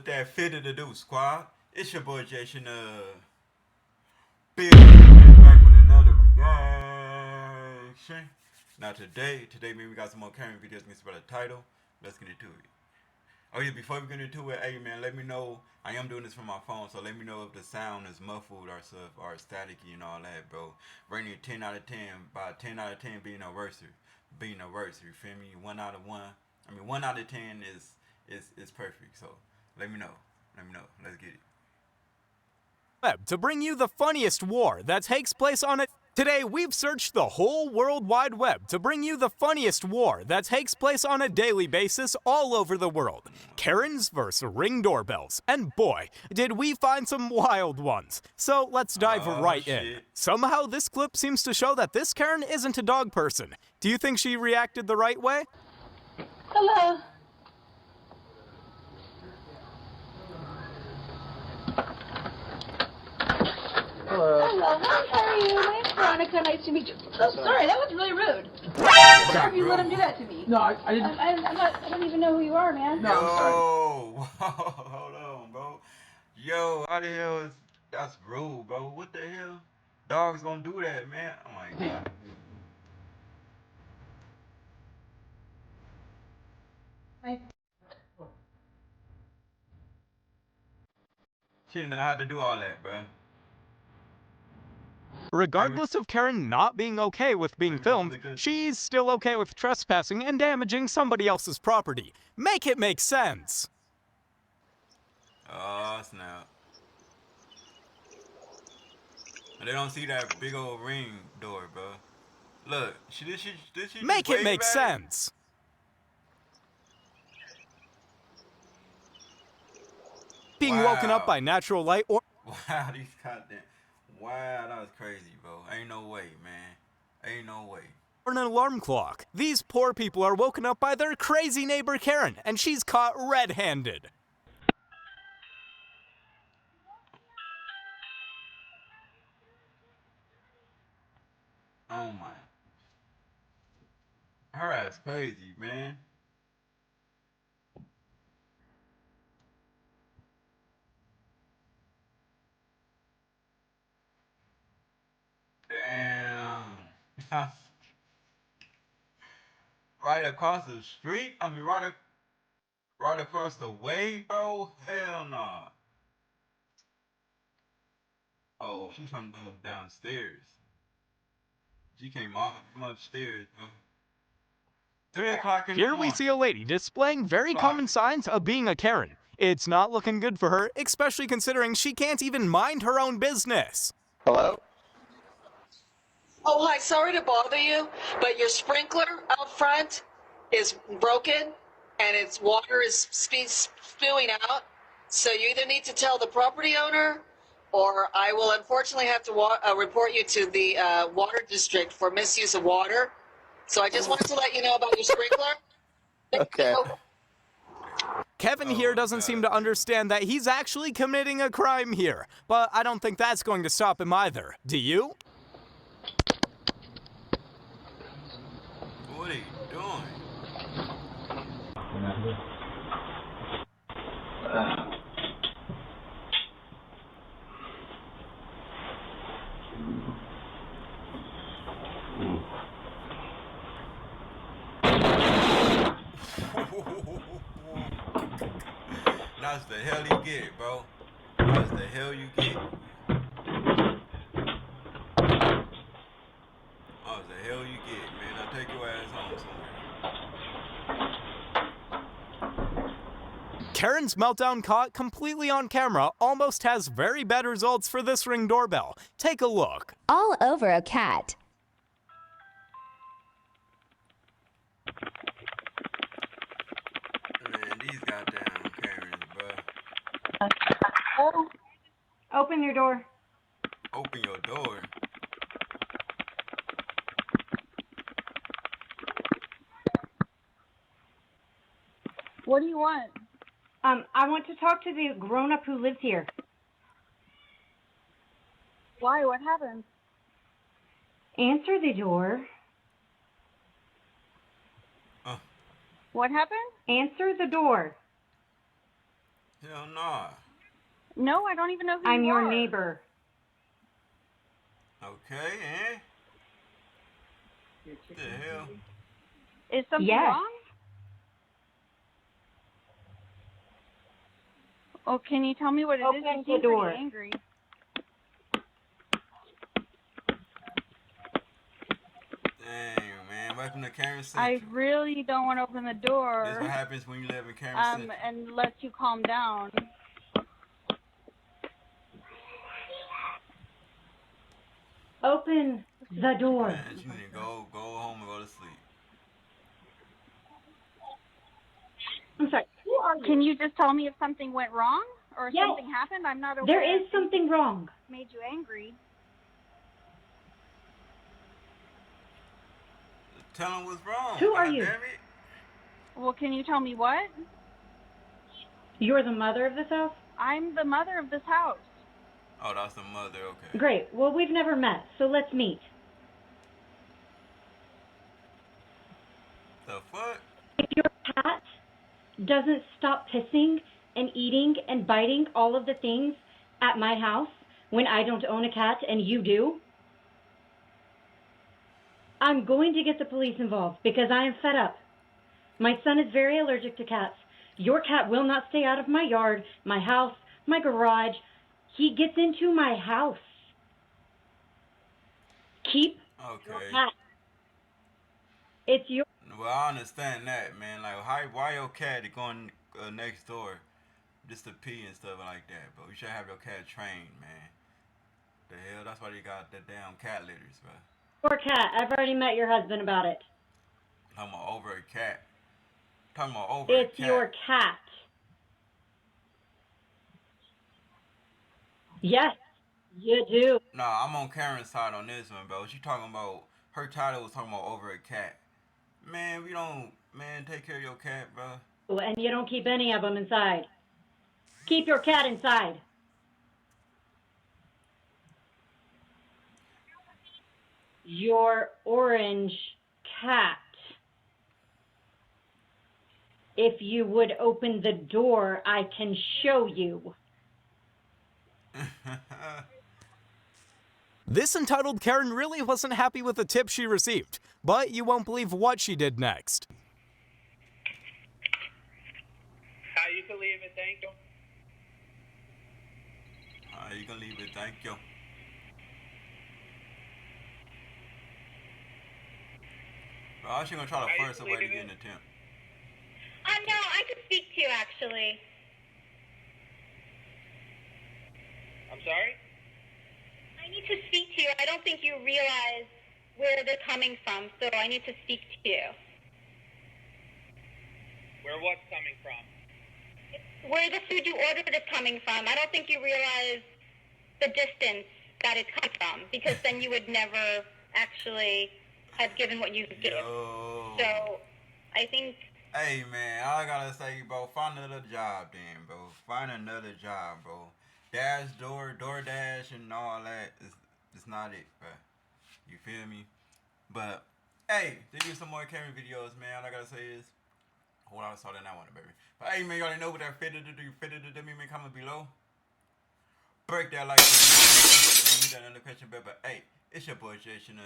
that fitted to do, squad? It's your boy Jason, back with another reaction. Now today, man, we got some more Karen videos. Mr. By the title. Let's get into it. Oh yeah, before we get into it, hey man, let me know. I am doing this from my phone, so let me know if the sound is muffled or stuff or staticky and all that, bro. Rating it 10 out of 10. By 10 out of 10 being a worst, you feel me? 1 out of 1. I mean, 1 out of 10 is perfect. So let me know. Let's get it. Web to bring you the funniest war that takes place on it. Today, we've searched the whole World Wide Web to bring you the funniest war that takes place on a daily basis all over the world. Karens versus Ring doorbells. And boy, did we find some wild ones. So let's dive right in. Somehow, this clip seems to show that this Karen isn't a dog person. Do you think she reacted the right way? Hello. Hello, how are you? My name's Veronica. Nice to meet you. Oh, sorry, that was really rude. Sorry if you let him do that to me. No, I didn't. I don't even know who you are, man. No, I'm sorry. Yo, hold on, bro. Yo, how the hell is that's rude, bro? What the hell? Dogs gonna do that, man? Oh my god. She didn't know how to do all that, bro. Regardless of Karen not being okay with being filmed, she's still okay with trespassing and damaging somebody else's property. Make it make sense. Oh snap! And they don't see that big old ring door, bro. Look, did she Make it make back? sense. Being woken up by natural light or wow, these goddamn wow, that was crazy, bro. Ain't no way, man. Ain't no way. or an alarm clock. These poor people are woken up by their crazy neighbor Karen, and she's caught red-handed. Oh my. Her ass crazy, man. Damn. Right across the street? I mean, right across the way, bro? Hell nah. Oh, she's from downstairs. She came off from upstairs, bro. 3 o'clock in the Here morning. we see a lady displaying very common signs of being a Karen. It's not looking good for her, especially considering she can't even mind her own business. Hello? Oh, hi, sorry to bother you, but your sprinkler out front is broken and its water is spewing out. So you either need to tell the property owner or I will unfortunately have to report you to the water district for misuse of water. So I just wanted to let you know about your sprinkler. Okay. Kevin here doesn't seem to understand that he's actually committing a crime here, but I don't think that's going to stop him either. Do you? What are you doing? That's the hell you get, bro. That's the hell you get. That's the hell you get, man. Now take your ass home somewhere. Karen's meltdown caught completely on camera almost has very bad results for this Ring doorbell. Take a look. All over a cat. Man, these goddamn Karens, bro. Oh. Open your door. Open your door. What do you want? I want to talk to the grown-up who lives here. Why? What happened? Answer the door. What happened? Answer the door. Hell nah. No, I don't even know who I'm you your are. neighbor. Okay, eh? What the hell? Is something Yes. wrong? Oh, can you tell me what it is? Open You the seem door. pretty angry. Dang, man. Welcome to Karen I Central. really don't want to open the door. This is what happens when you live in Karen Central. Unless you calm down. Open the door. Man, you need to go home and go to sleep. I'm sorry. Who are you? Can you just tell me if something went wrong or Yes. something happened? I'm not aware. There is if things something wrong. made you angry. Tell him what's wrong. Who are God you? damn it. Well, can you tell me what? You're the mother of this house? I'm the mother of this house. Oh, that's the mother. Okay. Great. Well, we've never met, so let's meet. The fuck? If your cat doesn't stop pissing and eating and biting all of the things at my house when I don't own a cat and you do, I'm going to get the police involved because I am fed up. My son is very allergic to cats. Your cat will not stay out of my yard, my house, my garage. He gets into my house. Keep your Okay. cat. It's your... Well, I understand that, man. Like, why your cat is going next door just to pee and stuff like that, bro? You should have your cat trained, man. The hell? That's why you got the damn cat litters, bro. Your cat. I've already met your husband about it. Talking about over a cat. Talking about over a cat. It's your cat. Yes, you do. Nah, I'm on Karen's side on this one, bro. She talking about, her title was talking about over a cat. Man, we don't, man, take care of your cat, bro. And you don't keep any of them inside. Keep your cat inside. Your orange cat. If you would open the door, I can show you. This entitled Karen really wasn't happy with the tip she received, but you won't believe what she did next. You can leave it, thank you. You can leave it, thank you. Bro, how's she gonna try to force somebody to get in the temp? No, I could speak to you, actually. I'm sorry? I need to speak to you. I don't think you realize where they're coming from, so I need to speak to you. Where what's coming from? Where the food you ordered is coming from. I don't think you realize the distance that it's come from, because then you would never actually have given what you give. So, I think... Hey, man, all I gotta say, bro, find another job then, bro. Find another job, bro. DoorDash and all that, it's not it, bro. You feel me? But, hey, to do some more Karen videos, man, all I gotta say is, hold on, I saw that now one, baby. But, hey, man, you already know what that fitted to do. You fitted to do me, man, comment below. Break that like button, that notification bell, but, hey, it's your boy, Jason,